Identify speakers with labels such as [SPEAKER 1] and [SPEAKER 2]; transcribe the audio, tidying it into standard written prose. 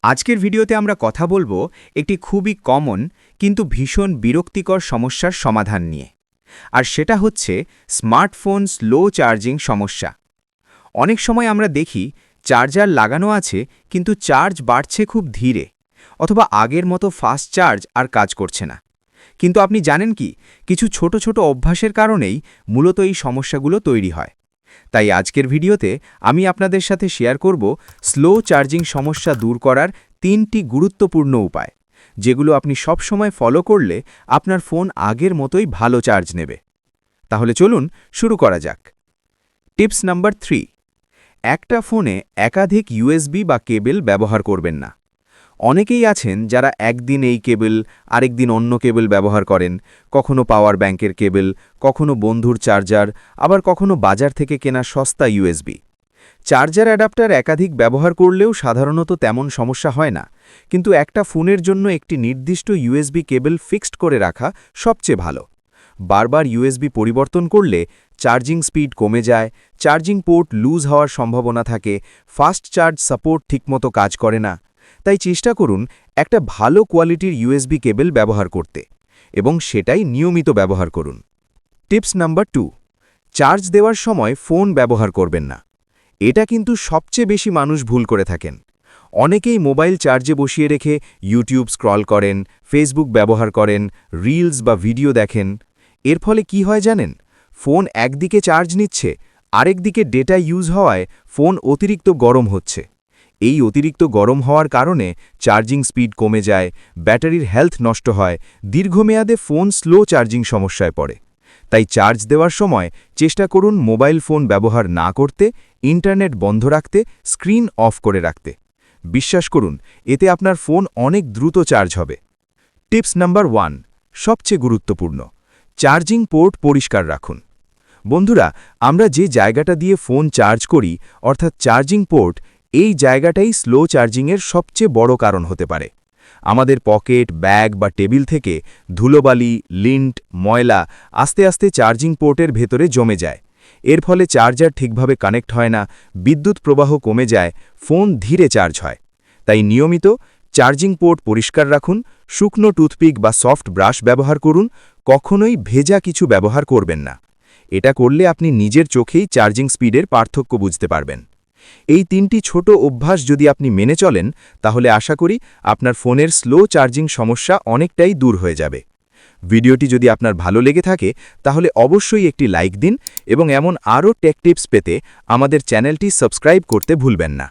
[SPEAKER 1] আজকের ভিডিওতে আমরা কথা বলবো একটি খুবই কমন কিন্তু ভীষণ বিরক্তিকর সমস্যার সমাধান নিয়ে। আর সেটা হচ্ছে স্মার্টফোন স্লো চার্জিং সমস্যা। অনেক সময় আমরা দেখি চার্জার লাগানো আছে কিন্তু চার্জ বাড়ছে খুব ধীরে, অথবা আগের মতো ফাস্ট চার্জ আর কাজ করছে না। কিন্তু আপনি জানেন কি, কিছু ছোট ছোট অভ্যাসের কারণেই মূলত এই সমস্যাগুলো তৈরি হয়। তাই আজকের ভিডিওতে আমি আপনাদের সাথে শেয়ার করব স্লো চার্জিং সমস্যা দূর করার 3টি গুরুত্বপূর্ণ উপায়, যেগুলো আপনি সবসময় ফলো করলে আপনার ফোন আগের মতোই ভালো চার্জ নেবে। তাহলে চলুন শুরু করা যাক। টিপস নাম্বার 3, একটা ফোনে একাধিক ইউএসবি বা কেবল ব্যবহার করবেন না। অনেকেই আছেন যারা একদিন এই কেবল, আরেকদিন অন্য কেবল ব্যবহার করেন, কখনো পাওয়ার ব্যাংকের কেবল, কখনো বন্ধুর চার্জার, আবার কখনো বাজার থেকে কেনা সস্তা ইউএসবি। চার্জার অ্যাডাপ্টার একাধিক ব্যবহার করলেও সাধারণত তেমন সমস্যা হয় না, কিন্তু একটা ফোনের জন্য একটি নির্দিষ্ট ইউএসবি কেবল ফিক্সড করে রাখা সবচেয়ে ভালো। বারবার ইউএসবি পরিবর্তন করলে চার্জিং স্পিড কমে যায়, চার্জিং পোর্ট লুজ হওয়ার সম্ভাবনা থাকে, ফাস্ট চার্জ সাপোর্ট ঠিকমতো কাজ করে না। তাই চেষ্টা করুন একটা ভালো কোয়ালিটির ইউএসবি কেবল ব্যবহার করতে, এবং সেটাই নিয়মিত ব্যবহার করুন। টিপস নাম্বার 2, চার্জ দেওয়ার সময় ফোন ব্যবহার করবেন না। এটা কিন্তু সবচেয়ে বেশি মানুষ ভুল করে থাকেন। অনেকেই মোবাইল চার্জে বসিয়ে রেখে ইউটিউব স্ক্রল করেন, ফেসবুক ব্যবহার করেন, রিলস বা ভিডিও দেখেন। এর ফলে কি হয় জানেন? ফোন একদিকে চার্জ নিচ্ছে, আরেকদিকে ডেটা ইউজ হওয়ায় ফোন অতিরিক্ত গরম হচ্ছে। এই অতিরিক্ত গরম হওয়ার কারণে চার্জিং স্পিড কমে যায়, ব্যাটারির হেলথ নষ্ট হয়, দীর্ঘমেয়াদে ফোন স্লো চার্জিং সমস্যায় পড়ে। তাই চার্জ দেওয়ার সময় চেষ্টা করুন মোবাইল ফোন ব্যবহার না করতে, ইন্টারনেট বন্ধ রাখতে, স্ক্রিন অফ করে রাখতে। বিশ্বাস করুন, এতে আপনার ফোন অনেক দ্রুত চার্জ হবে। টিপস নাম্বার 1, সবচেয়ে গুরুত্বপূর্ণ, চার্জিং পোর্ট পরিষ্কার রাখুন। বন্ধুরা, আমরা যে জায়গাটা দিয়ে ফোন চার্জ করি, অর্থাৎ চার্জিং পোর্ট, এই জায়গাটাই স্লো চার্জিংয়ের সবচেয়ে বড় কারণ হতে পারে। আমাদের পকেট, ব্যাগ বা টেবিল থেকে ধুলোবালি, লিন্ট, ময়লা আস্তে আস্তে চার্জিং পোর্টের ভেতরে জমে যায়। এর ফলে চার্জার ঠিকভাবে কানেক্ট হয় না, বিদ্যুৎ প্রবাহ কমে যায়, ফোন ধীরে চার্জ হয়। তাই নিয়মিত চার্জিং পোর্ট পরিষ্কার রাখুন, শুকনো টুথপিক বা সফট ব্রাশ ব্যবহার করুন, কখনোই ভেজা কিছু ব্যবহার করবেন না। এটা করলে আপনি নিজের চোখেই চার্জিং স্পিডের পার্থক্য বুঝতে পারবেন। এই 3টি ছোট অভ্যাস যদি আপনি মেনে চলেন, তাহলে আশা করি আপনার ফোনের স্লো চার্জিং সমস্যা অনেকটাই দূর হয়ে যাবে। ভিডিওটি যদি আপনার ভালো লেগে থাকে, তাহলে অবশ্যই একটি লাইক দিন, এবং এমন আরও টেক টিপস পেতে আমাদের চ্যানেলটি সাবস্ক্রাইব করতে ভুলবেন না।